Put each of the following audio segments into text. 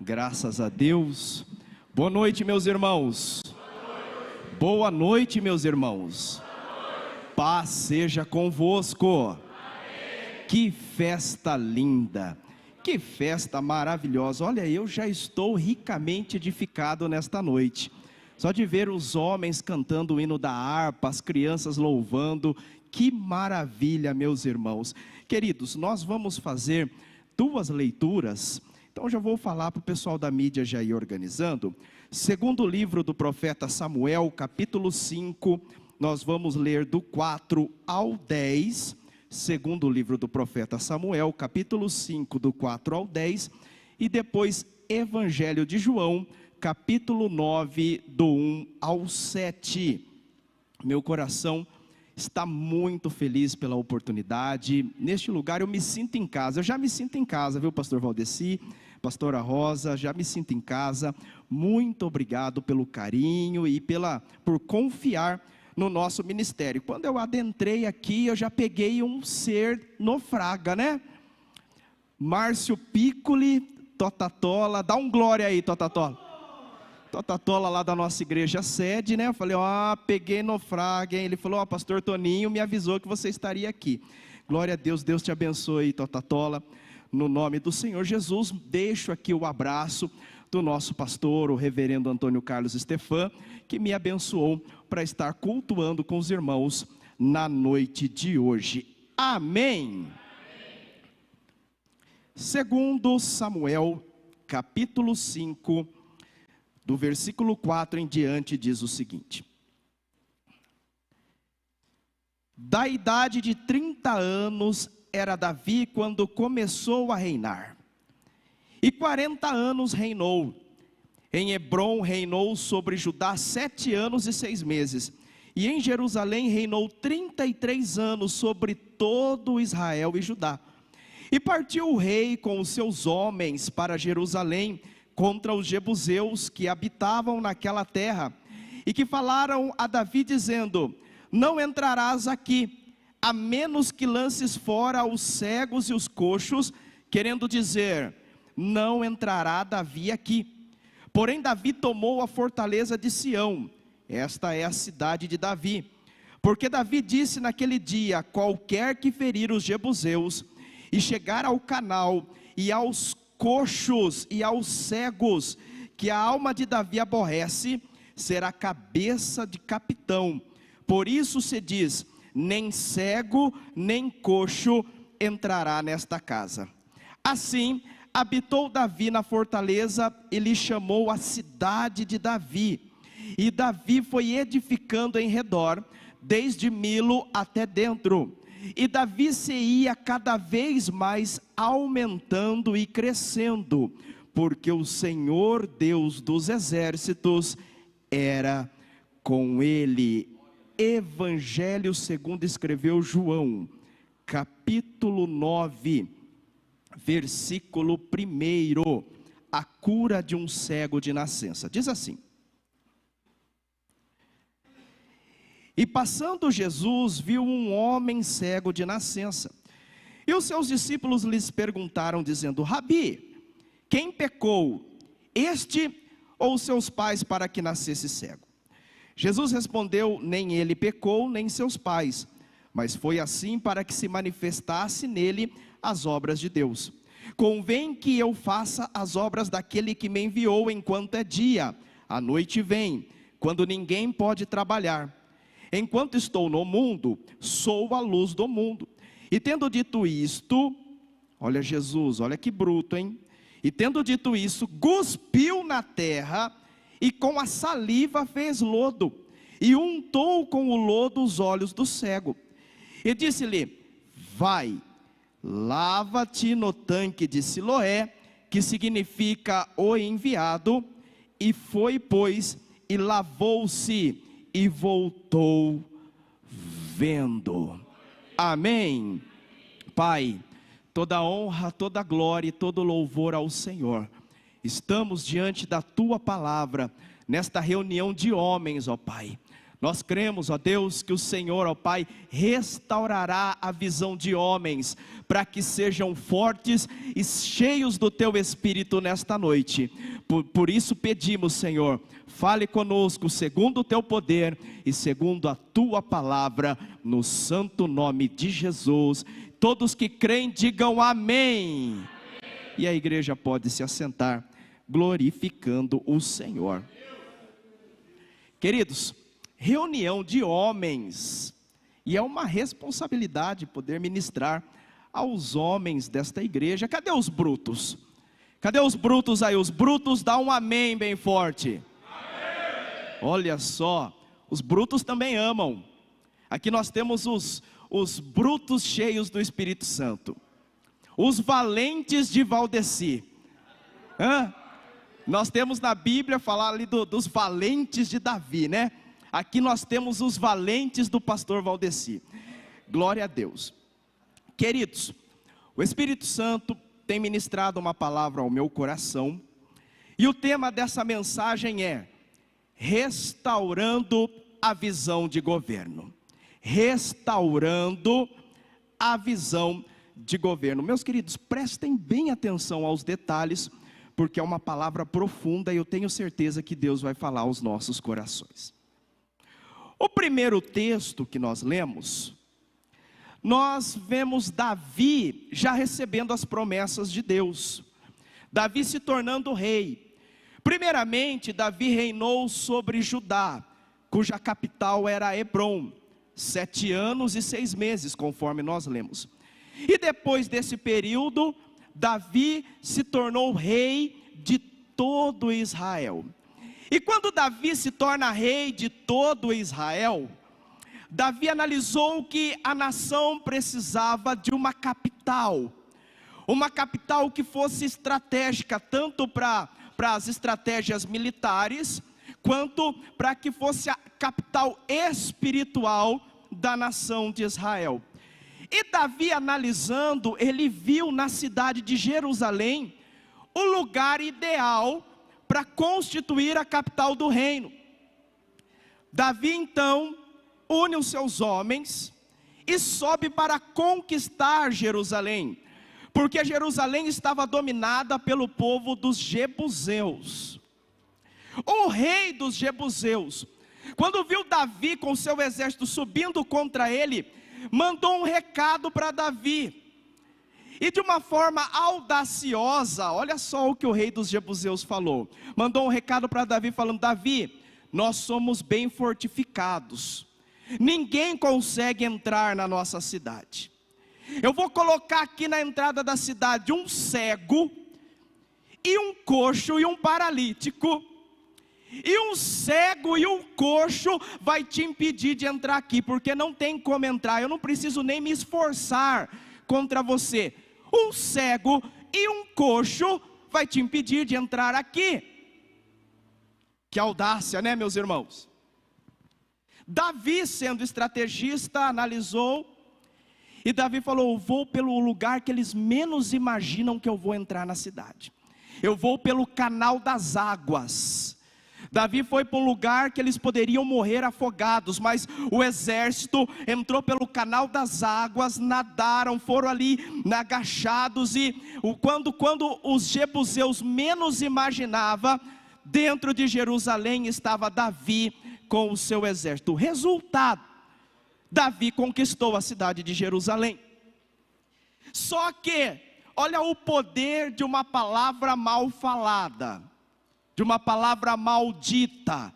Graças a Deus. Boa noite, meus irmãos. Boa noite, meus irmãos. Paz seja convosco. Que festa linda, que festa maravilhosa. Olha, eu já estou ricamente edificado nesta noite. Só de ver os homens cantando o hino da harpa, as crianças louvando. Que maravilha, meus irmãos. Queridos, nós vamos fazer duas leituras. Então já vou falar para o pessoal da mídia já ir organizando. Segundo livro do profeta Samuel, capítulo 5, nós vamos ler do 4 ao 10. Segundo livro do profeta Samuel, capítulo 5, do 4 ao 10. E depois Evangelho de João, capítulo 9, do 1 ao 7. Meu coração está muito feliz pela oportunidade. Neste lugar eu me sinto em casa. Eu já me sinto em casa, viu, pastor Valdeci, pastora Rosa, já me sinto em casa. Muito obrigado pelo carinho e por confiar no nosso ministério. Quando eu adentrei aqui, eu já peguei um ser no Fraga, né? Márcio Piccoli, Totatola, dá um glória aí, Totatola. Totatola lá da nossa igreja sede, né? Eu falei, peguei no Fraga, hein? Ele falou, pastor Toninho me avisou que você estaria aqui. Glória a Deus, Deus te abençoe, Totatola. No nome do Senhor Jesus, deixo aqui o abraço do nosso pastor, o reverendo Antônio Carlos Stefan, que me abençoou para estar cultuando com os irmãos na noite de hoje. Amém. Segundo Samuel, capítulo 5, do versículo 4 em diante, diz o seguinte: da idade de 30 anos era Davi quando começou a reinar, e 40 anos reinou. Em Hebrom reinou sobre Judá 7 anos e 6 meses, e em Jerusalém reinou 33 anos sobre todo Israel e Judá. E partiu o rei com os seus homens para Jerusalém contra os jebuseus que habitavam naquela terra, e que falaram a Davi dizendo: não entrarás aqui, a menos que lances fora os cegos e os coxos, querendo dizer, não entrará Davi aqui. Porém Davi tomou a fortaleza de Sião, esta é a cidade de Davi, porque Davi disse naquele dia: qualquer que ferir os jebuseus, e chegar ao canal, e aos coxos e aos cegos, que a alma de Davi aborrece, será cabeça de capitão. Por isso se diz: nem cego, nem coxo entrará nesta casa. Assim, habitou Davi na fortaleza, e lhe chamou a cidade de Davi. E Davi foi edificando em redor, desde Milo até dentro. E Davi se ia cada vez mais aumentando e crescendo, porque o Senhor Deus dos exércitos era com ele. Evangelho segundo escreveu João, capítulo 9, versículo 1, a cura de um cego de nascença. Diz assim: e passando Jesus, viu um homem cego de nascença, e os seus discípulos lhes perguntaram, dizendo: Rabi, quem pecou, este ou seus pais, para que nascesse cego? Jesus respondeu: nem ele pecou, nem seus pais, mas foi assim para que se manifestasse nele as obras de Deus. Convém que eu faça as obras daquele que me enviou enquanto é dia. A noite vem, quando ninguém pode trabalhar. Enquanto estou no mundo, sou a luz do mundo. E tendo dito isto, olha Jesus, olha que bruto, hein? E tendo dito isso, cuspiu na terra, e com a saliva fez lodo, e untou com o lodo os olhos do cego. E disse-lhe: vai, lava-te no tanque de Siloé, que significa o enviado. E foi, pois, e lavou-se, e voltou vendo. Amém. Pai, toda honra, toda glória e todo louvor ao Senhor. Estamos diante da Tua palavra, nesta reunião de homens, ó Pai. Nós cremos, ó Deus, que o Senhor, ó Pai, restaurará a visão de homens, para que sejam fortes e cheios do Teu Espírito nesta noite. Por isso pedimos, Senhor, fale conosco segundo o Teu poder e segundo a Tua palavra, no santo nome de Jesus. Todos que creem digam amém. Amém. E a igreja pode se assentar, glorificando o Senhor. Queridos, reunião de homens, e é uma responsabilidade poder ministrar aos homens desta igreja. Cadê os brutos? Cadê os brutos aí? Os brutos dá um amém bem forte. Amém. Olha só, os brutos também amam. Aqui nós temos os brutos cheios do Espírito Santo, os valentes de Valdeci. Nós temos na Bíblia falar ali dos valentes de Davi, né? Aqui nós temos os valentes do pastor Valdeci. Glória a Deus. Queridos, o Espírito Santo tem ministrado uma palavra ao meu coração, e o tema dessa mensagem é: restaurando a visão de governo. Restaurando a visão de governo. Meus queridos, prestem bem atenção aos detalhes, porque é uma palavra profunda e eu tenho certeza que Deus vai falar aos nossos corações. O primeiro texto que nós lemos, nós vemos Davi já recebendo as promessas de Deus. Davi se tornando rei. Primeiramente, Davi reinou sobre Judá, cuja capital era Hebrom, 7 anos e 6 meses, conforme nós lemos. E depois desse período, Davi se tornou rei de todo Israel. E quando Davi se torna rei de todo Israel, Davi analisou que a nação precisava de uma capital que fosse estratégica, tanto para as estratégias militares, quanto para que fosse a capital espiritual da nação de Israel. E Davi, analisando, ele viu na cidade de Jerusalém o lugar ideal para constituir a capital do reino. Davi então une os seus homens e sobe para conquistar Jerusalém, porque Jerusalém estava dominada pelo povo dos jebuseus. O rei dos jebuseus, quando viu Davi com seu exército subindo contra ele, mandou um recado para Davi. E de uma forma audaciosa, olha só o que o rei dos jebuseus falou. Mandou um recado para Davi falando: Davi, nós somos bem fortificados, ninguém consegue entrar na nossa cidade. Eu vou colocar aqui na entrada da cidade um cego, e um coxo e um paralítico. E um cego e um coxo vai te impedir de entrar aqui, porque não tem como entrar. Eu não preciso nem me esforçar contra você. Um cego e um coxo vai te impedir de entrar aqui. Que audácia, né, meus irmãos? Davi, sendo estrategista, analisou, e Davi falou: eu vou pelo lugar que eles menos imaginam que eu vou entrar na cidade. Eu vou pelo canal das águas. Davi foi para um lugar que eles poderiam morrer afogados, mas o exército entrou pelo canal das águas, nadaram, foram ali agachados, e quando os jebuseus menos imaginavam, dentro de Jerusalém estava Davi com o seu exército. Resultado: Davi conquistou a cidade de Jerusalém. Só que, olha o poder de uma palavra mal falada, de uma palavra maldita.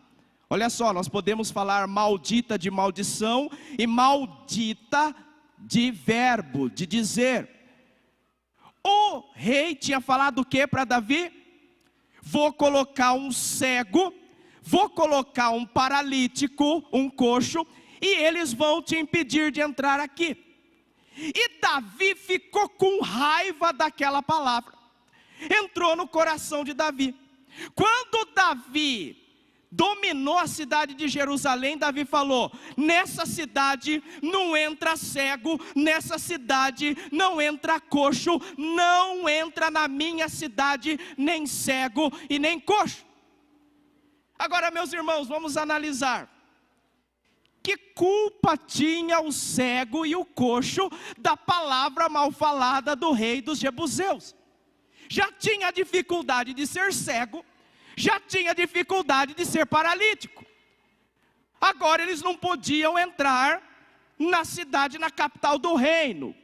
Olha só, nós podemos falar maldita de maldição e maldita de verbo, de dizer. O rei tinha falado o que para Davi? Vou colocar um cego, vou colocar um paralítico, um coxo, e eles vão te impedir de entrar aqui. E Davi ficou com raiva daquela palavra. Entrou no coração de Davi. Quando Davi dominou a cidade de Jerusalém, Davi falou: nessa cidade não entra cego, nessa cidade não entra coxo, não entra na minha cidade nem cego e nem coxo. Agora, meus irmãos, vamos analisar. que culpa tinha o cego e o coxo da palavra mal falada do rei dos jebuseus? Já tinha dificuldade de ser cego, já tinha dificuldade de ser paralítico. Agora eles não podiam entrar na cidade, na capital do reino.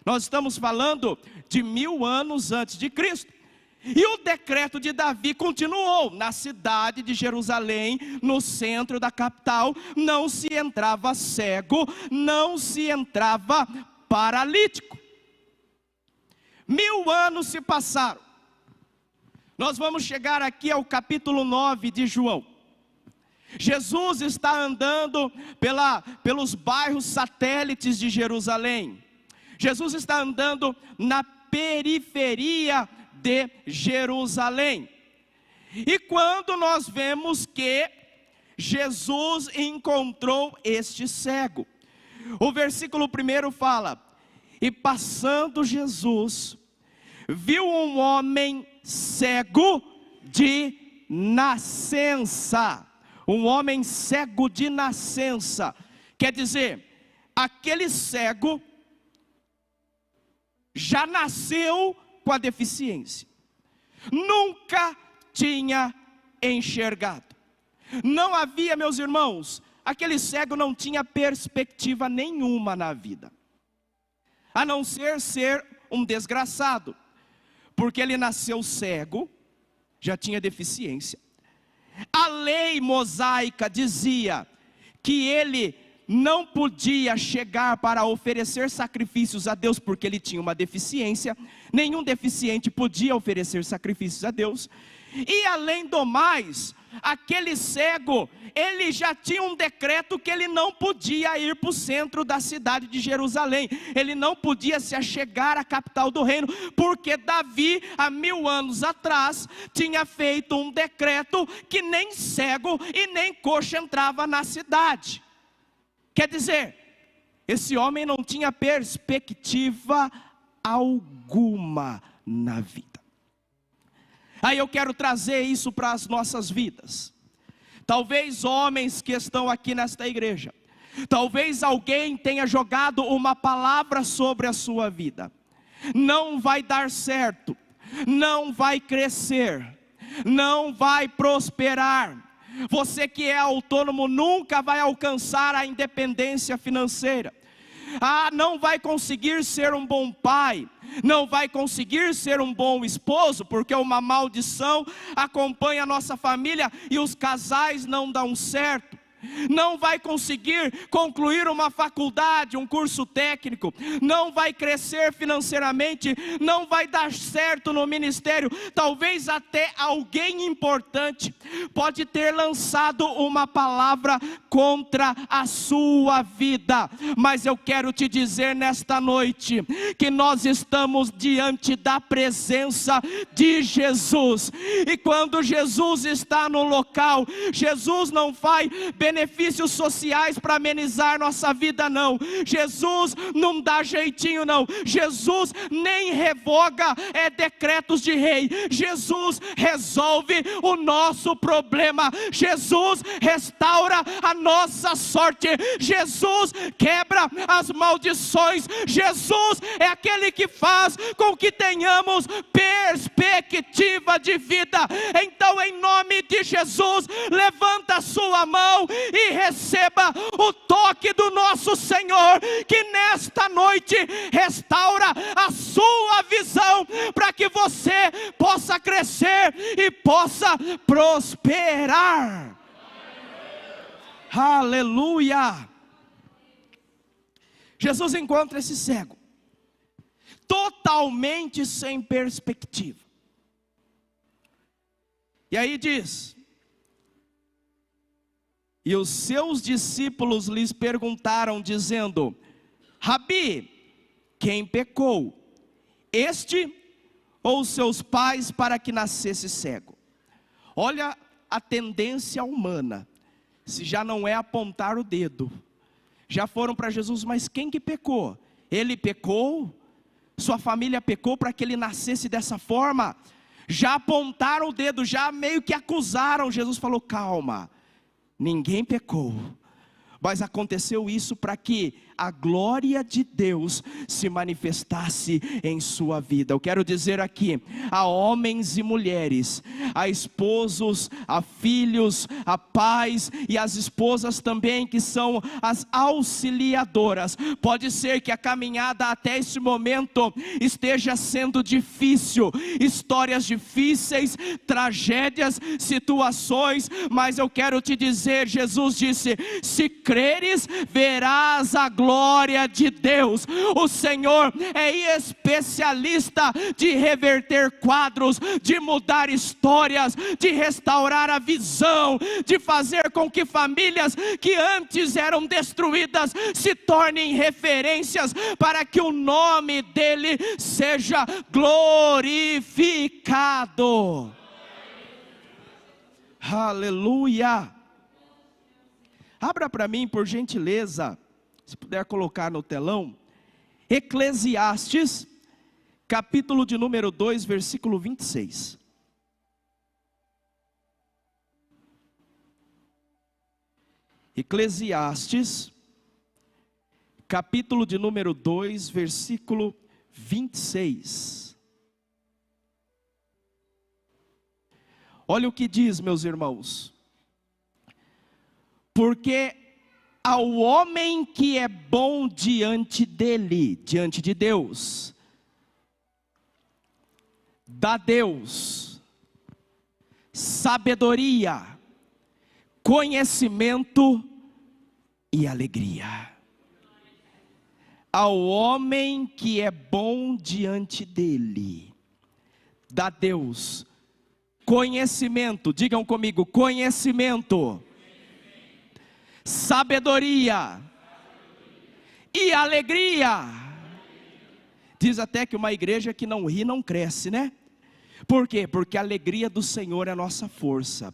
Nós estamos falando de 1000 anos antes de Cristo. E o decreto de Davi continuou: na cidade de Jerusalém, no centro da capital, não se entrava cego, não se entrava paralítico. 1000 anos se passaram. Nós vamos chegar aqui ao capítulo 9 de João. Jesus está andando pelos bairros satélites de Jerusalém. Jesus está andando na periferia de Jerusalém. E quando nós vemos que Jesus encontrou este cego, o versículo 1 fala: e passando Jesus, viu um homem cego de nascença. Um homem cego de nascença. Quer dizer, aquele cego já nasceu com a deficiência. Nunca tinha enxergado. Não havia, meus irmãos, aquele cego não tinha perspectiva nenhuma na vida, a não ser um desgraçado, porque ele nasceu cego, já tinha deficiência. A lei mosaica dizia que ele não podia chegar para oferecer sacrifícios a Deus, porque ele tinha uma deficiência. Nenhum deficiente podia oferecer sacrifícios a Deus. E além do mais, aquele cego, ele já tinha um decreto que ele não podia ir para o centro da cidade de Jerusalém. Ele não podia se achegar à capital do reino, porque Davi, há 1000 anos atrás, tinha feito um decreto que nem cego e nem coxo entrava na cidade. Quer dizer, esse homem não tinha perspectiva alguma na vida. Aí eu quero trazer isso para as nossas vidas. Talvez homens que estão aqui nesta igreja, talvez alguém tenha jogado uma palavra sobre a sua vida: não vai dar certo, não vai crescer, não vai prosperar. Você que é autônomo nunca vai alcançar a independência financeira. Não vai conseguir ser um bom pai, não vai conseguir ser um bom esposo, porque uma maldição acompanha a nossa família e os casais não dão certo. Não vai conseguir concluir uma faculdade, um curso técnico, não vai crescer financeiramente, não vai dar certo no ministério. Talvez até alguém importante pode ter lançado uma palavra contra a sua vida, mas eu quero te dizer nesta noite, que nós estamos diante da presença de Jesus, e quando Jesus está no local, Jesus não faz benefícios sociais para amenizar nossa vida, não. Jesus não dá jeitinho, não. Jesus nem revoga decretos de rei. Jesus resolve o nosso problema. Jesus restaura a nossa sorte. Jesus quebra as maldições. Jesus é aquele que faz com que tenhamos perspectiva de vida. Então, em nome de Jesus, levanta a sua mão e receba o toque do nosso Senhor, que nesta noite restaura a sua visão, para que você possa crescer e possa prosperar. Aleluia! Jesus encontra esse cego, totalmente sem perspectiva. E aí diz: e os seus discípulos lhes perguntaram, dizendo: Rabi, quem pecou, este ou seus pais, para que nascesse cego? Olha a tendência humana, se já não é apontar o dedo. Já foram para Jesus: mas quem que pecou? Ele pecou? Sua família pecou para que ele nascesse dessa forma? Já apontaram o dedo, já meio que acusaram. Jesus falou: calma, ninguém pecou. Mas aconteceu isso para que a glória de Deus se manifestasse em sua vida. Eu quero dizer aqui, a homens e mulheres, a esposos, a filhos, a pais e as esposas também, que são as auxiliadoras. Pode ser que a caminhada até esse momento esteja sendo difícil, histórias difíceis, tragédias, situações, mas eu quero te dizer, Jesus disse: se creres, verás a glória de Deus. O Senhor é especialista de reverter quadros, de mudar histórias, de restaurar a visão, de fazer com que famílias que antes eram destruídas se tornem referências para que o nome dele seja glorificado. Aleluia. Abra para mim, por gentileza, se puder colocar no telão, Eclesiastes, capítulo de número 2, versículo 26. Eclesiastes, capítulo de número 2, versículo 26. Olha o que diz, meus irmãos: porque ao homem que é bom diante dele, diante de Deus, dá Deus sabedoria, conhecimento e alegria. Ao homem que é bom diante dele, dá Deus conhecimento, digam comigo, conhecimento, sabedoria e alegria. Diz até que uma igreja que não ri não cresce, né? Por quê? Porque a alegria do Senhor é a nossa força.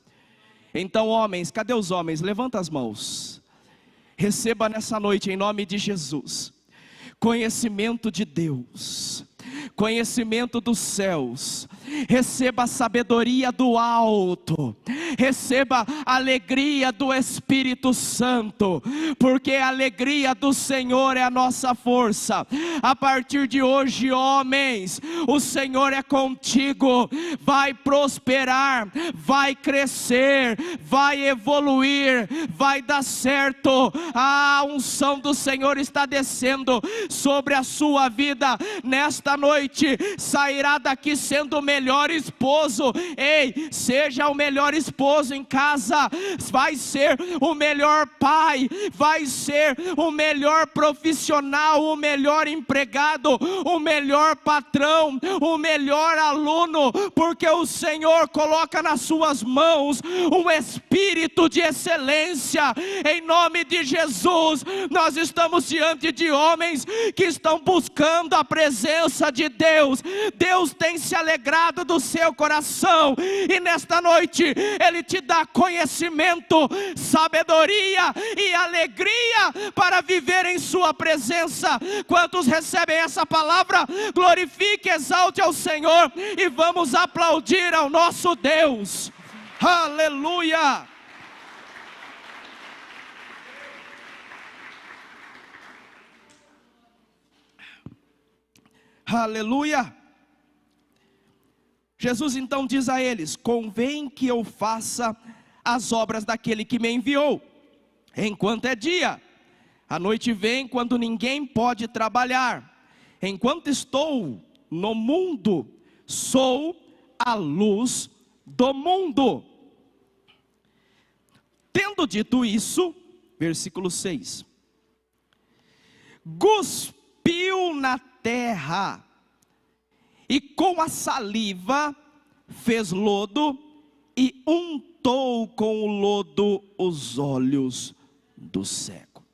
Então, homens, cadê os homens? Levanta as mãos. Receba nessa noite, em nome de Jesus, conhecimento de Deus, conhecimento dos céus. Receba a sabedoria do alto, receba a alegria do Espírito Santo, porque a alegria do Senhor é a nossa força. A partir de hoje, homens, o Senhor é contigo, vai prosperar, vai crescer, vai evoluir, vai dar certo. A unção do Senhor está descendo sobre a sua vida nesta noite. Sairá daqui sendo o melhor esposo. Ei, seja o melhor esposo em casa, vai ser o melhor pai, vai ser o melhor profissional, o melhor empregado, o melhor patrão, o melhor aluno, porque o Senhor coloca nas suas mãos um espírito de excelência. Em nome de Jesus, nós estamos diante de homens que estão buscando a presença de Deus. Deus tem se alegrado do seu coração, e nesta noite Ele te dá conhecimento, sabedoria e alegria para viver em sua presença. Quantos recebem essa palavra? Glorifique, exalte ao Senhor e vamos aplaudir ao nosso Deus. Aleluia. Aleluia. Jesus então diz a eles: convém que eu faça as obras daquele que me enviou, enquanto é dia. A noite vem quando ninguém pode trabalhar. Enquanto estou no mundo, sou a luz do mundo. Tendo dito isso, versículo 6, cuspiu na terra, e com a saliva fez lodo, e untou com o lodo os olhos do cego.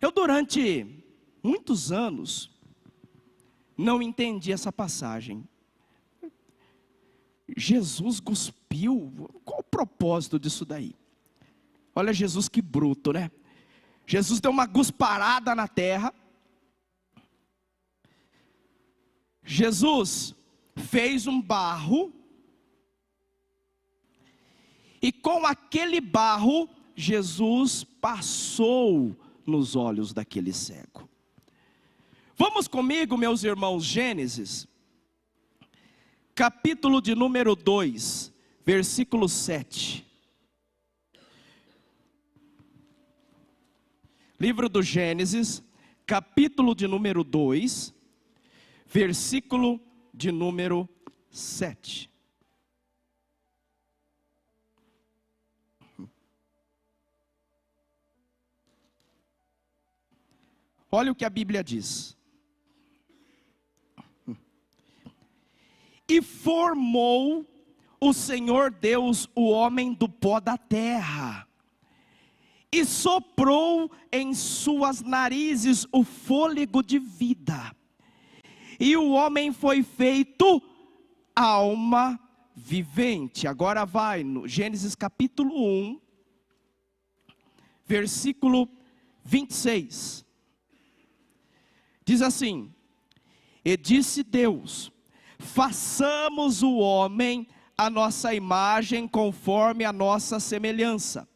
Eu durante muitos anos não entendi essa passagem. Jesus cuspiu, qual o propósito disso daí? Olha Jesus que bruto, né? Jesus deu uma cusparada na terra. Jesus fez um barro, e com aquele barro Jesus passou nos olhos daquele cego. Vamos comigo, meus irmãos, Gênesis, capítulo de número 2, versículo 7. Livro do Gênesis, capítulo de número 2, versículo de número 7. Olha o que a Bíblia diz. E formou o Senhor Deus o homem do pó da terra, e soprou em suas narizes o fôlego de vida, e o homem foi feito alma vivente. Agora vai no Gênesis capítulo 1, versículo 26. Diz assim: e disse Deus: façamos o homem a nossa imagem, conforme a nossa semelhança.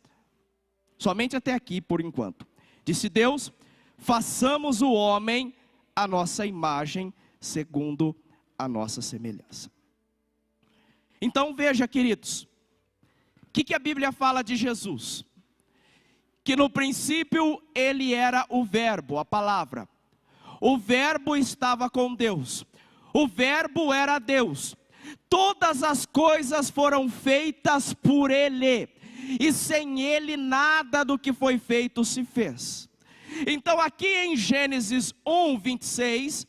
Somente até aqui por enquanto. Disse Deus: façamos o homem a nossa imagem, segundo a nossa semelhança. Então veja, queridos, o que a Bíblia fala de Jesus? Que no princípio ele era o verbo, a palavra. O verbo estava com Deus. O verbo era Deus. Todas as coisas foram feitas por ele, e sem ele nada do que foi feito se fez. Então aqui em Gênesis 1, 26,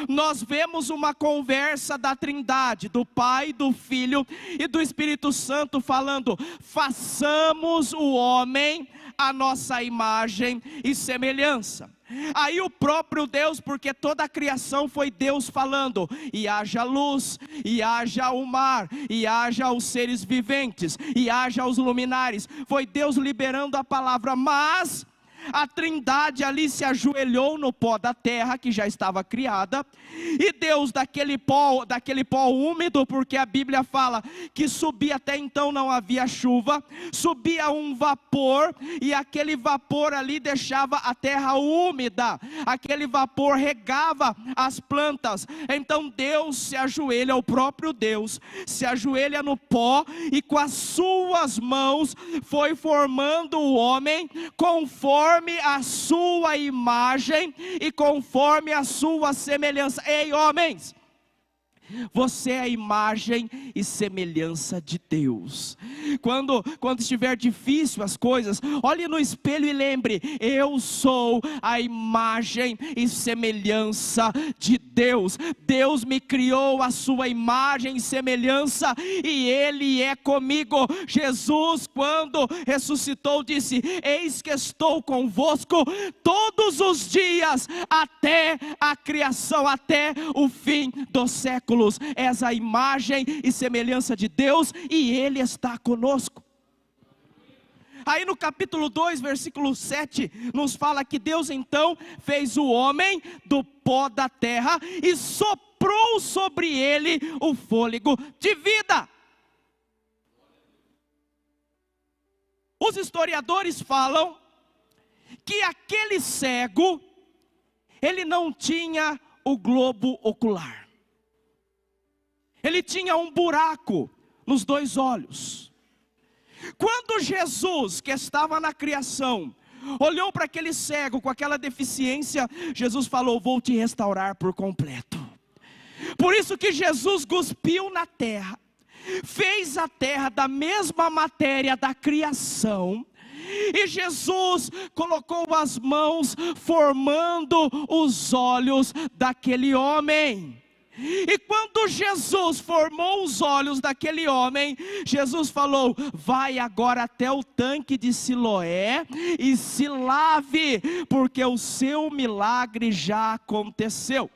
nós vemos uma conversa da Trindade, do Pai, do Filho e do Espírito Santo, falando: façamos o homem a nossa imagem e semelhança. Aí o próprio Deus, porque toda a criação foi Deus falando: e haja luz, e haja o mar, e haja os seres viventes, e haja os luminares. Foi Deus liberando a palavra, mas a Trindade ali se ajoelhou no pó da terra que já estava criada, e Deus daquele pó úmido, porque a Bíblia fala que subia, até então não havia chuva, subia um vapor, e aquele vapor ali deixava a terra úmida, aquele vapor regava as plantas. Então Deus se ajoelha, o próprio Deus se ajoelha no pó, e com as suas mãos foi formando o homem conforme a sua imagem e conforme a sua semelhança. Ei, homens, você é a imagem e semelhança de Deus. Quando estiver difícil as coisas, olhe no espelho e lembre: eu sou a imagem e semelhança de Deus. Deus me criou a sua imagem e semelhança, e Ele é comigo. Jesus, quando ressuscitou, disse: eis que estou convosco todos os dias, até a criação, até o fim dos séculos. És a imagem e semelhança de Deus, e Ele está conosco. Aí no capítulo 2, versículo 7, nos fala que Deus então fez o homem do pó da terra e soprou sobre ele o fôlego de vida. Os historiadores falam que aquele cego, ele não tinha o globo ocular. Ele tinha um buraco nos dois olhos. Quando Jesus, que estava na criação, olhou para aquele cego com aquela deficiência, Jesus falou: vou te restaurar por completo. Por isso que Jesus cuspiu na terra, fez a terra da mesma matéria da criação, e Jesus colocou as mãos formando os olhos daquele homem. E quando Jesus formou os olhos daquele homem, Jesus falou: vai agora até o tanque de Siloé e se lave, porque o seu milagre já aconteceu.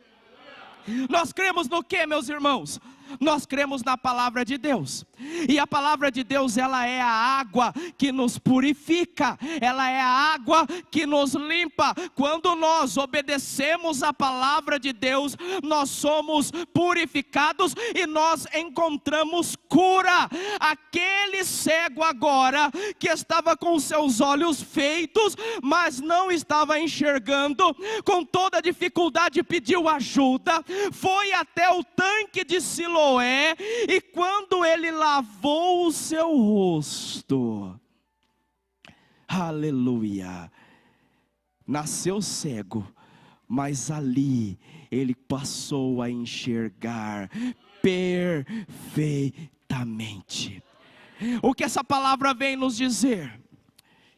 Nós cremos no que, meus irmãos? Nós cremos na palavra de Deus, e a palavra de Deus, ela é a água que nos purifica, ela é a água que nos limpa. Quando nós obedecemos a palavra de Deus, nós somos purificados e nós encontramos cura. Aquele cego agora, que estava com seus olhos feitos, mas não estava enxergando, com toda dificuldade pediu ajuda, foi até o tanque de Siloé, e quando ele lavou o seu rosto, aleluia, nasceu cego, mas ali ele passou a enxergar perfeitamente. O que essa palavra vem nos dizer?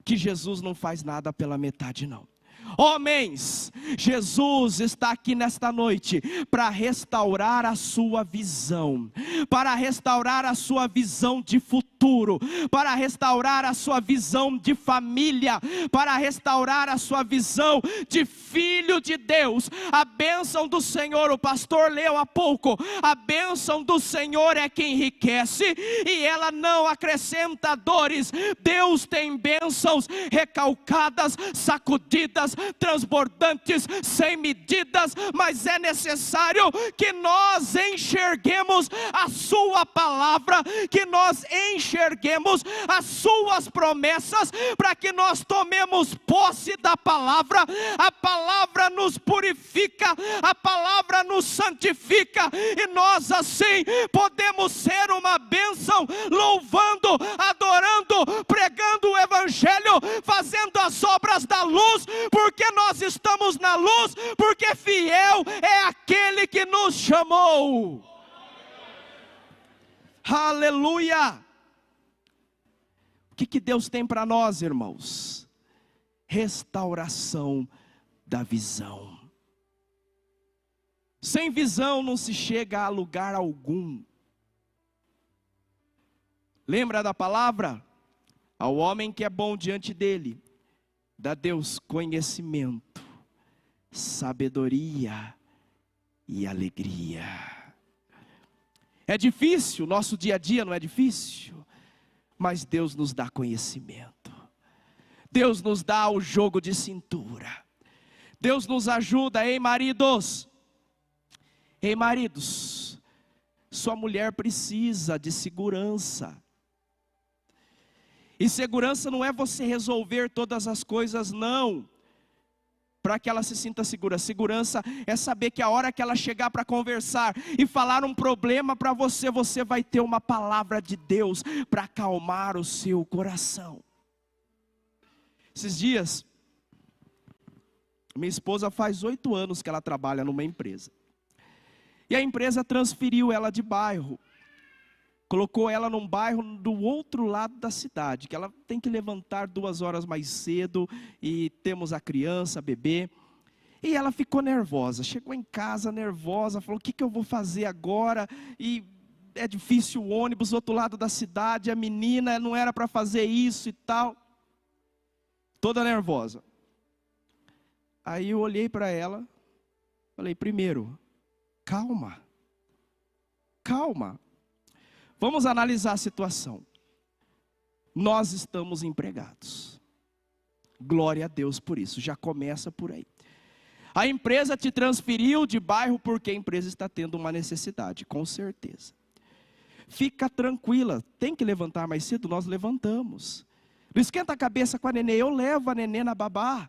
Que Jesus não faz nada pela metade, não. Homens, Jesus está aqui nesta noite para restaurar a sua visão, para restaurar a sua visão de futuro, para restaurar a sua visão de família, para restaurar a sua visão de filho de Deus. A bênção do Senhor, o pastor leu há pouco, a bênção do Senhor é que enriquece e ela não acrescenta dores. Deus tem bênçãos recalcadas, sacudidas, transbordantes, sem medidas, mas é necessário que nós enxerguemos a sua palavra, que nós enxerguemos as suas promessas, para que nós tomemos posse da palavra. A palavra nos purifica, a palavra nos santifica, e nós assim podemos ser uma bênção, louvando, adorando, pregando o evangelho, fazendo as obras da luz, porque nós estamos na luz, porque fiel é aquele que nos chamou. Aleluia! O que Deus tem para nós, irmãos? Restauração da visão. Sem visão não se chega a lugar algum. Lembra da palavra? Ao homem que é bom diante dele, dá Deus conhecimento, sabedoria e alegria. É difícil, nosso dia a dia não é difícil, mas Deus nos dá conhecimento. Deus nos dá o jogo de cintura. Deus nos ajuda, ei maridos, sua mulher precisa de segurança. E segurança não é você resolver todas as coisas, não, para que ela se sinta segura. Segurança é saber que a hora que ela chegar para conversar e falar um problema para você, você vai ter uma palavra de Deus para acalmar o seu coração. Esses dias, minha esposa faz 8 anos que ela trabalha numa empresa. E a empresa transferiu ela de bairro. Colocou ela num bairro do outro lado da cidade, que ela tem que levantar 2 horas mais cedo, e temos a criança, a bebê. E ela ficou nervosa, chegou em casa nervosa, falou: o que eu vou fazer agora? E é difícil o ônibus do outro lado da cidade, a menina não era para fazer isso e tal. Toda nervosa. Aí eu olhei para ela, falei: primeiro, calma. Vamos analisar a situação. Nós estamos empregados. Glória a Deus por isso, já começa por aí. A empresa te transferiu de bairro porque a empresa está tendo uma necessidade, com certeza. Fica tranquila, tem que levantar mais cedo, nós levantamos. Não esquenta a cabeça com a nenê, eu levo a nenê na babá.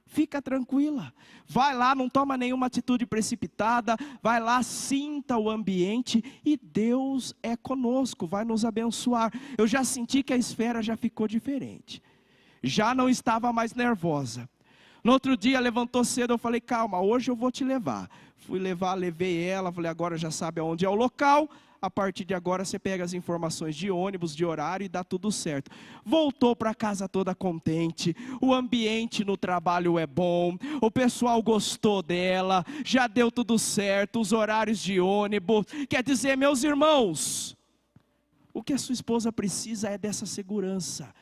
Fica tranquila, vai lá, não toma nenhuma atitude precipitada, vai lá, sinta o ambiente, e Deus é conosco, vai nos abençoar. Eu já senti que a esfera já ficou diferente, já não estava mais nervosa. No outro dia levantou cedo, eu falei: calma, hoje eu vou te levar. Fui levar, levei ela, falei: agora já sabe aonde é o local. A partir de agora você pega as informações de ônibus, de horário, e dá tudo certo. Voltou para casa toda contente, o ambiente no trabalho é bom, o pessoal gostou dela, já deu tudo certo, os horários de ônibus. Quer dizer, meus irmãos, o que a sua esposa precisa é dessa segurança,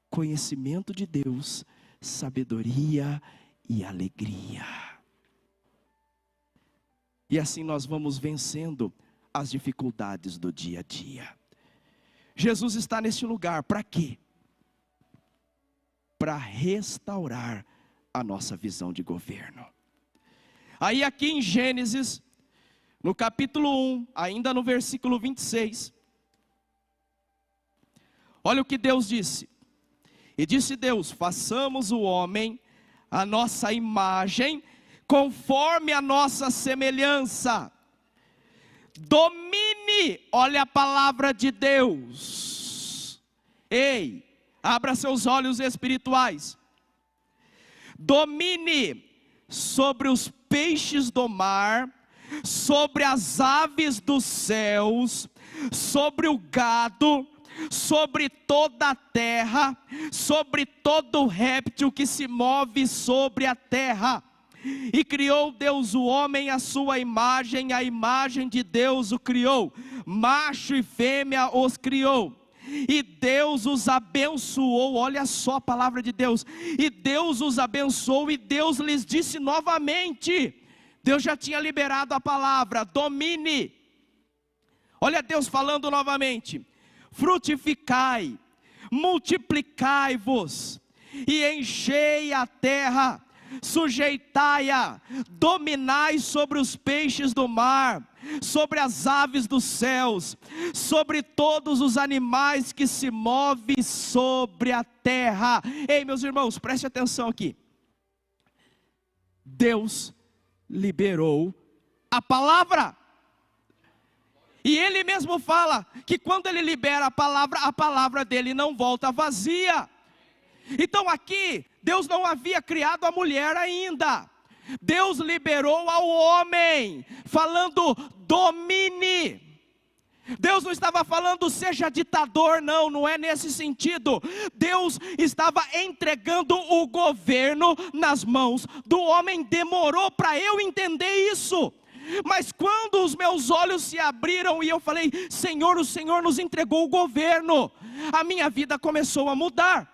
conhecimento de Deus, sabedoria e alegria. E assim nós vamos vencendo as dificuldades do dia a dia. Jesus está neste lugar, para quê? Para restaurar a nossa visão de governo. Aí aqui em Gênesis, no capítulo 1, ainda no versículo 26, olha o que Deus disse. E disse Deus: façamos o homem a nossa imagem, conforme a nossa semelhança. Domine, olha a palavra de Deus. Ei, abra seus olhos espirituais. Domine sobre os peixes do mar, sobre as aves dos céus, sobre o gado, sobre toda a terra, sobre todo réptil que se move sobre a terra. E criou Deus o homem à sua imagem, a imagem de Deus o criou, macho e fêmea os criou. E Deus os abençoou, olha só a palavra de Deus. E Deus os abençoou e Deus lhes disse novamente. Deus já tinha liberado a palavra, domine. Olha Deus falando novamente. Frutificai, multiplicai-vos e enchei a terra, sujeitai-a, dominai sobre os peixes do mar, sobre as aves dos céus, sobre todos os animais que se movem sobre a terra. Ei, meus irmãos, preste atenção aqui. Deus liberou a palavra. E Ele mesmo fala que quando Ele libera a palavra dele não volta vazia. Então aqui, Deus não havia criado a mulher ainda. Deus liberou ao homem, falando domine. Deus não estava falando seja ditador, não é nesse sentido. Deus estava entregando o governo nas mãos do homem. Demorou para eu entender isso. Mas quando os meus olhos se abriram e eu falei, Senhor, o Senhor nos entregou o governo, a minha vida começou a mudar.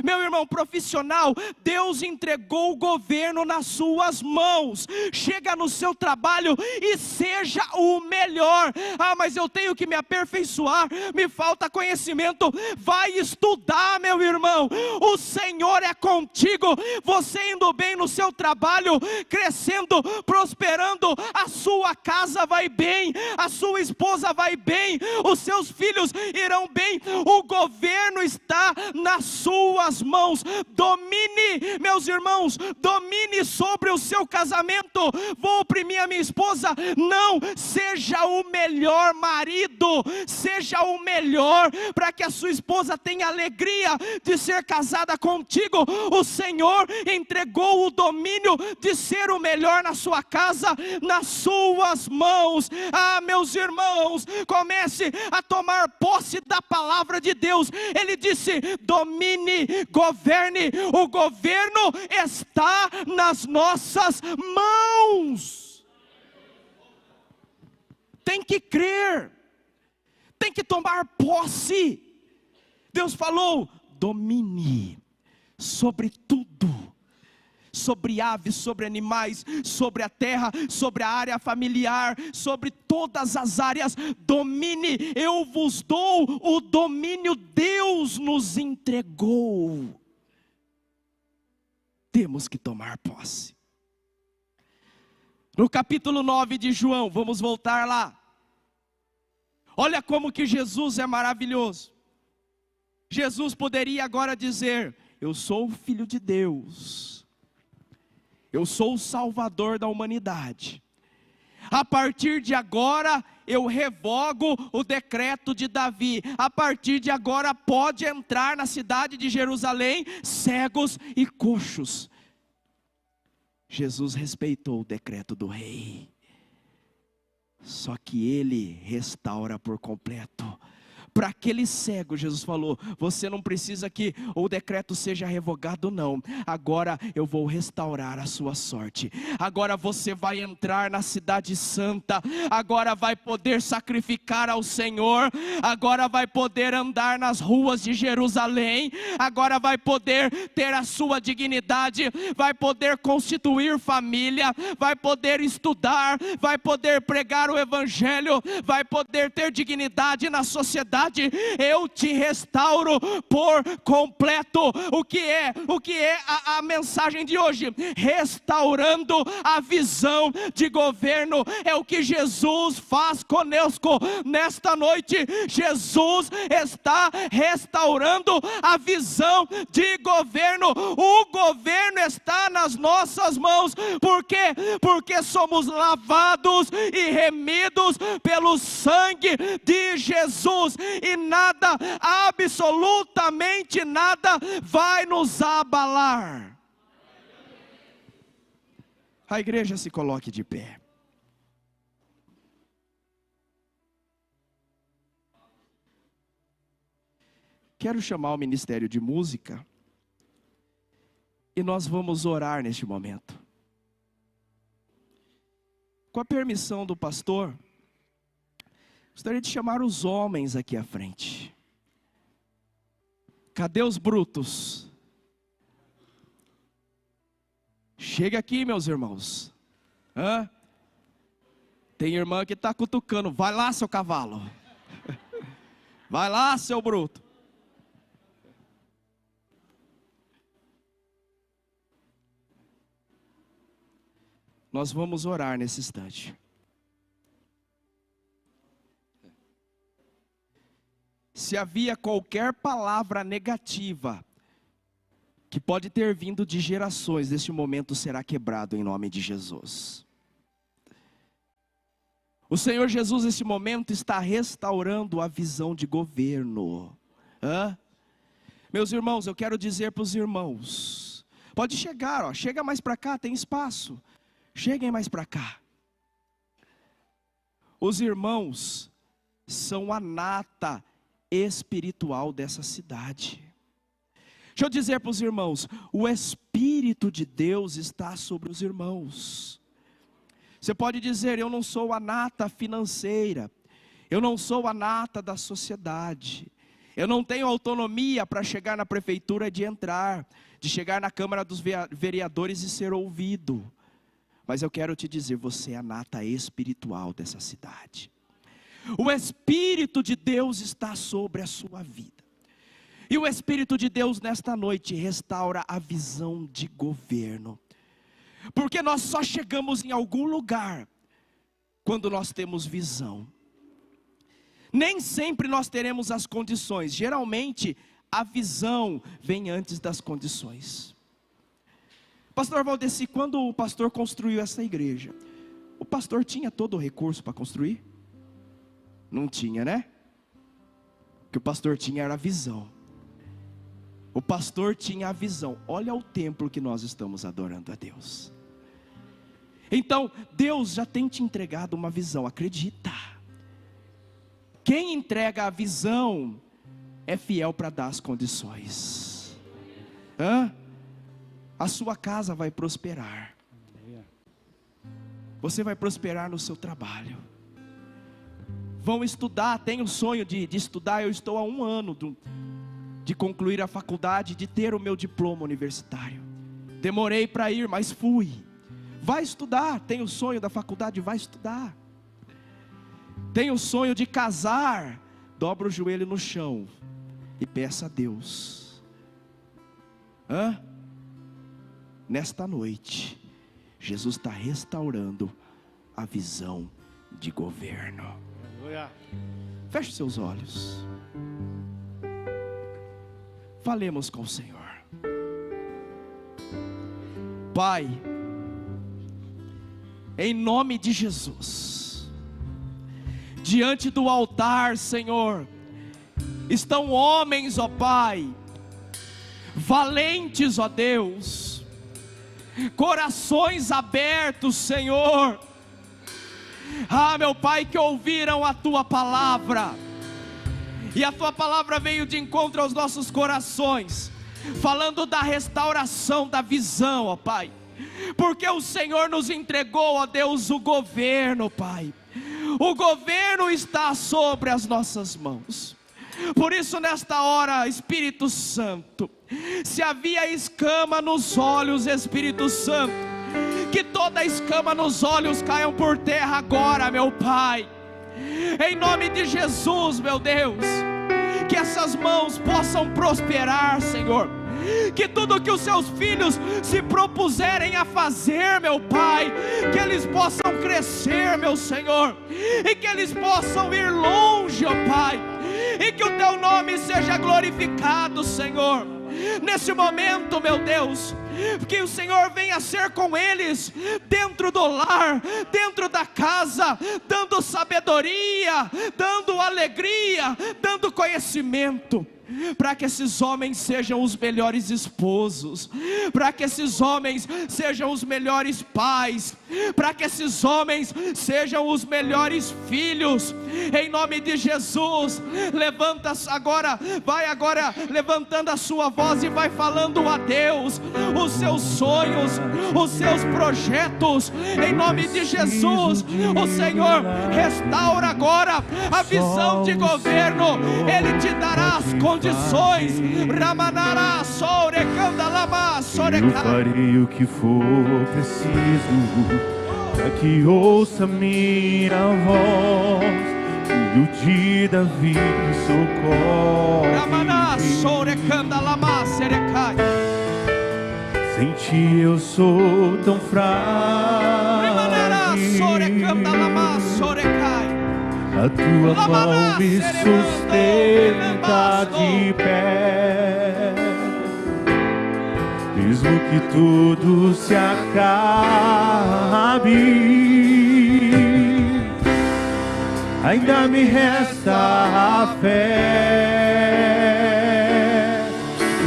Meu irmão profissional, Deus entregou o governo nas suas mãos. Chega no seu trabalho e seja o melhor. Ah, mas eu tenho que me aperfeiçoar, me falta conhecimento. Vai estudar, meu irmão. O Senhor é contigo. Você indo bem no seu trabalho, crescendo, prosperando, a sua casa vai bem, a sua esposa vai bem, os seus filhos irão bem. O governo está na sua mãos. Domine, meus irmãos, domine sobre o seu casamento. Vou oprimir a minha esposa? Não, seja o melhor marido, seja o melhor, para que a sua esposa tenha alegria de ser casada contigo. O Senhor entregou o domínio de ser o melhor na sua casa, nas suas mãos. Ah, meus irmãos, comece a tomar posse da palavra de Deus. Ele disse, domine, governe, o governo está nas nossas mãos. Tem que crer, tem que tomar posse. Deus falou, domine sobre tudo, sobre aves, sobre animais, sobre a terra, sobre a área familiar, sobre todas as áreas. Domine, eu vos dou o domínio. Deus nos entregou. Temos que tomar posse. No capítulo 9 de João, vamos voltar lá. Olha como que Jesus é maravilhoso. Jesus poderia agora dizer, eu sou o Filho de Deus, eu sou o Salvador da humanidade. A partir de agora eu revogo o decreto de Davi. A partir de agora pode entrar na cidade de Jerusalém cegos e coxos. Jesus respeitou o decreto do rei. Só que ele restaura por completo. para aquele cego, Jesus falou: você não precisa que o decreto seja revogado não, agora eu vou restaurar a sua sorte, agora você vai entrar na cidade santa, agora vai poder sacrificar ao Senhor, agora vai poder andar nas ruas de Jerusalém, agora vai poder ter a sua dignidade, vai poder constituir família, vai poder estudar, vai poder pregar o evangelho, vai poder ter dignidade na sociedade. Eu te restauro por completo. O que é a mensagem de hoje? Restaurando a visão de governo. É o que Jesus faz conosco nesta noite. Jesus está restaurando a visão de governo. O governo está nas nossas mãos. Por quê? Porque somos lavados e remidos pelo sangue de Jesus, e nada, absolutamente nada, vai nos abalar. A igreja se coloque de pé. Quero chamar o Ministério de Música e nós vamos orar neste momento. Com a permissão do pastor, gostaria de chamar os homens aqui à frente. Cadê os brutos? Chega aqui, meus irmãos. Tem irmã que está cutucando. Vai lá, seu cavalo. Vai lá, seu bruto. Nós vamos orar nesse instante. Se havia qualquer palavra negativa que pode ter vindo de gerações, neste momento será quebrado em nome de Jesus. O Senhor Jesus neste momento está restaurando a visão de governo. Meus irmãos, eu quero dizer para os irmãos, pode chegar, chega mais para cá, tem espaço. Cheguem mais para cá. Os irmãos são a nata espiritual dessa cidade. Deixa eu dizer para os irmãos, o Espírito de Deus está sobre os irmãos. Você pode dizer: eu não sou a nata financeira, eu não sou a nata da sociedade, eu não tenho autonomia para chegar na prefeitura de entrar, de chegar na Câmara dos Vereadores e ser ouvido. Mas eu quero te dizer, você é a nata espiritual dessa cidade. O Espírito de Deus está sobre a sua vida. E o Espírito de Deus nesta noite restaura a visão de governo. Porque nós só chegamos em algum lugar quando nós temos visão. Nem sempre nós teremos as condições. Geralmente a visão vem antes das condições. Pastor Valdeci, quando o pastor construiu essa igreja, o pastor tinha todo o recurso para construir? Não tinha, né? O que o pastor tinha era a visão. O pastor tinha a visão. Olha o templo que nós estamos adorando a Deus. Então, Deus já tem te entregado uma visão, acredita. Quem entrega a visão é fiel para dar as condições. A sua casa vai prosperar. Você vai prosperar no seu trabalho. Vão estudar, tenho o sonho de estudar. Eu estou há 1 ano de concluir a faculdade, de ter o meu diploma universitário. Demorei para ir, mas fui. Vai estudar, tem o sonho da faculdade, vai estudar. Tem o sonho de casar, dobra o joelho no chão e peça a Deus. Nesta noite, Jesus está restaurando a visão de governo. Aleluia. Feche seus olhos. Falemos com o Senhor. Pai, em nome de Jesus, diante do altar, Senhor, estão homens, ó Pai, valentes, ó Deus, corações abertos, Senhor. Meu Pai, que ouviram a Tua palavra E a tua palavra veio de encontro aos nossos corações, falando da restauração da visão, ó Pai. Porque o Senhor nos entregou, ó Deus, o governo, Pai. O governo está sobre as nossas mãos. Por isso nesta hora, Espírito Santo, se havia escama nos olhos, Espírito Santo, que toda escama nos olhos caiam por terra agora, meu Pai. Em nome de Jesus, meu Deus, que essas mãos possam prosperar, Senhor. Que tudo que os seus filhos se propuserem a fazer, meu Pai, que eles possam crescer, meu Senhor, e que eles possam ir longe, ó Pai, e que o teu nome seja glorificado, Senhor. Nesse momento, meu Deus, que o Senhor venha ser com eles, dentro do lar, dentro da casa, dando sabedoria, dando alegria, dando conhecimento, para que esses homens sejam os melhores esposos, para que esses homens sejam os melhores pais, para que esses homens sejam os melhores filhos. Em nome de Jesus, levanta agora, vai agora levantando a sua voz e vai falando a Deus os seus sonhos, os seus projetos. Em nome de Jesus, o Senhor restaura agora a visão de governo. Ele te dará as condições. Eu farei o que for preciso, para que ouça minha voz, filho de Davi, socorre. Sem ti eu sou tão frágil, a tua mão me sustenta de pé. Mesmo que tudo se acabe, ainda me resta a fé.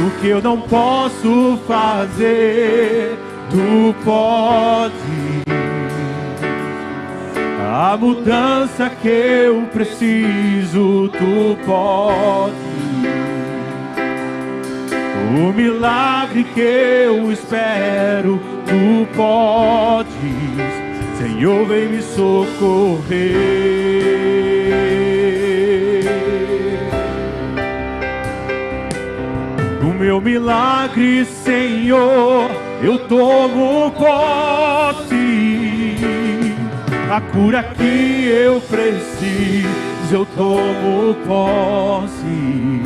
O que eu não posso fazer, tu podes. A mudança que eu preciso, tu podes. O milagre que eu espero, tu podes. Senhor, vem me socorrer. No meu milagre, Senhor, eu tomo posse. A cura que eu preciso, eu tomo posse.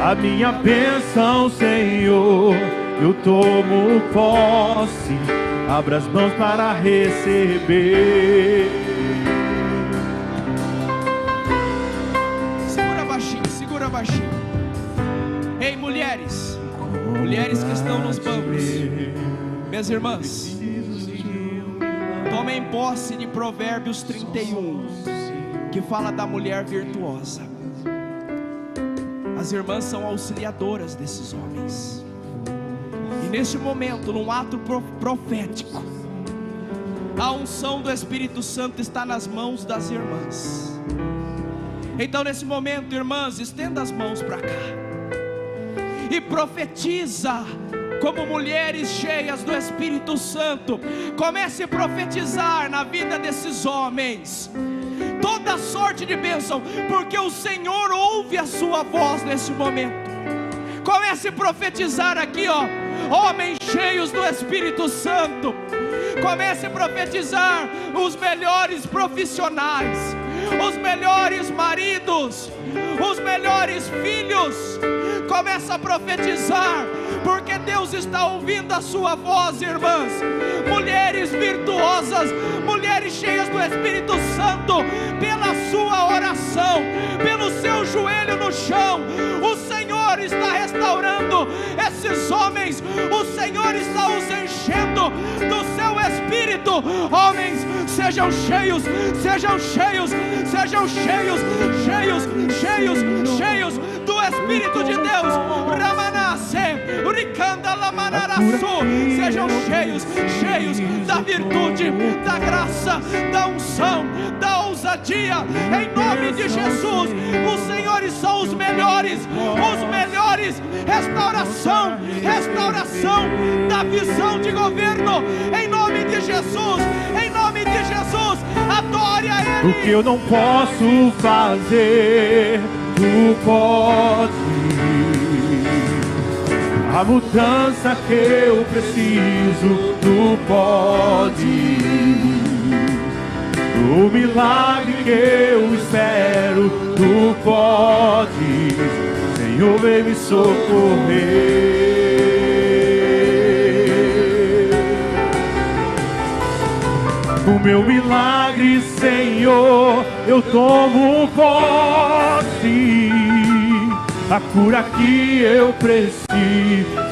A minha bênção, Senhor, eu tomo posse. Abra as mãos para receber. Segura baixinho, segura baixinho. Ei, mulheres, mulheres que estão nos bancos, minhas irmãs, tomem posse de Provérbios 31, que fala da mulher virtuosa. As irmãs são auxiliadoras desses homens. E neste momento, num ato profético, a unção do Espírito Santo está nas mãos das irmãs. Então nesse momento, irmãs, estenda as mãos para cá e profetiza como mulheres cheias do Espírito Santo. Comece a profetizar na vida desses homens toda sorte de bênção, porque o Senhor ouve a sua voz nesse momento. Comece a profetizar aqui, ó, homens cheios do Espírito Santo. Comece a profetizar os melhores profissionais, os melhores maridos, os melhores filhos. Comece a profetizar, porque Deus está ouvindo a sua voz, irmãs. Mulheres virtuosas, mulheres cheias do Espírito Santo, pela sua oração, pelo seu joelho no chão, o Senhor está restaurando esses homens. O Senhor está os enchendo do seu Espírito. Homens, sejam cheios, sejam cheios, sejam cheios, cheios, cheios, cheios do Espírito de Deus. Sejam cheios, cheios da virtude, da graça, da unção, da ousadia dia, em nome de Jesus. Os senhores são os melhores, restauração da visão de governo, em nome de Jesus, adore a Ele. O que eu não posso fazer, Tu pode. A mudança que eu preciso, Tu pode. O milagre que eu espero, Tu pode. Senhor, vem me socorrer. O meu milagre, Senhor, eu tomo posse. A cura que eu preciso,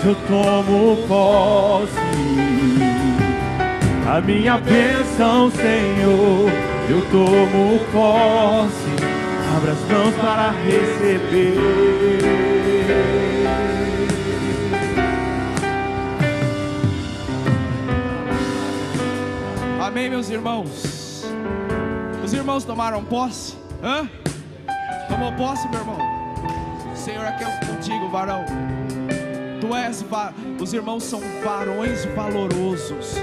eu tomo posse. A minha bênção, Senhor, eu tomo posse. Abra as mãos para receber. Amém, meus irmãos? Os irmãos tomaram posse? Hã? Tomou posse, meu irmão? O Senhor aqui é contigo, varão. Os irmãos são varões valorosos.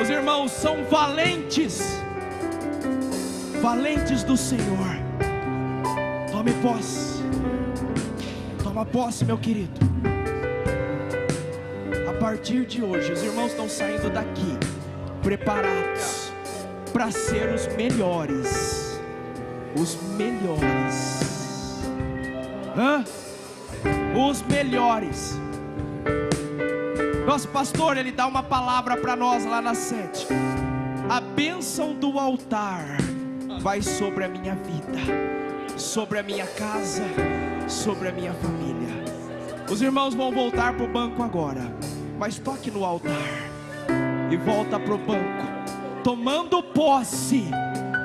Os irmãos são valentes do Senhor. Tome posse. Toma posse, meu querido. A partir de hoje, os irmãos estão saindo daqui preparados para ser os melhores. Os melhores. Nosso pastor, ele dá uma palavra para nós lá na sede. A bênção do altar vai sobre a minha vida, sobre a minha casa, sobre a minha família. Os irmãos vão voltar para o banco agora, mas toque no altar e volta para o banco, tomando posse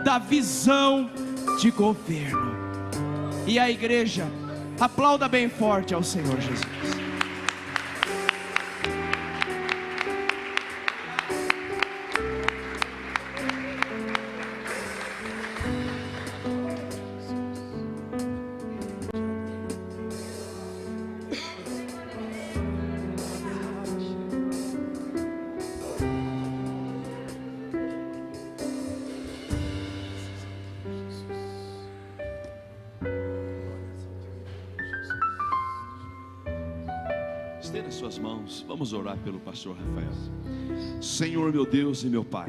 da visão de governo. E a igreja aplauda bem forte ao Senhor Jesus. Estenda suas mãos, vamos orar pelo pastor Rafael. Senhor, meu Deus e meu Pai,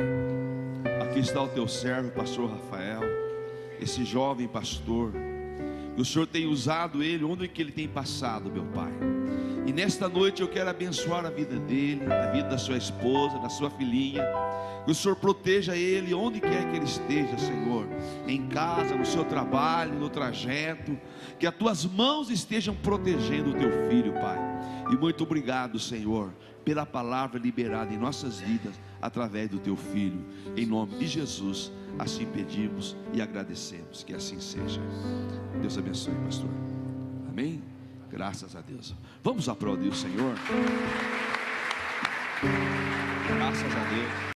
aqui está o teu servo, pastor Rafael, esse jovem pastor, e o Senhor tem usado ele onde que ele tem passado, meu Pai. E nesta noite eu quero abençoar a vida dele, a vida da sua esposa, da sua filhinha. Que o Senhor proteja ele onde quer que ele esteja, Senhor, em casa, no seu trabalho, no trajeto. Que as tuas mãos estejam protegendo o teu filho, Pai. E muito obrigado, Senhor, pela palavra liberada em nossas vidas através do teu filho. Em nome de Jesus, assim pedimos e agradecemos. Que assim seja. Deus abençoe, pastor. Amém? Graças a Deus. Vamos aplaudir o Senhor. Graças a Deus.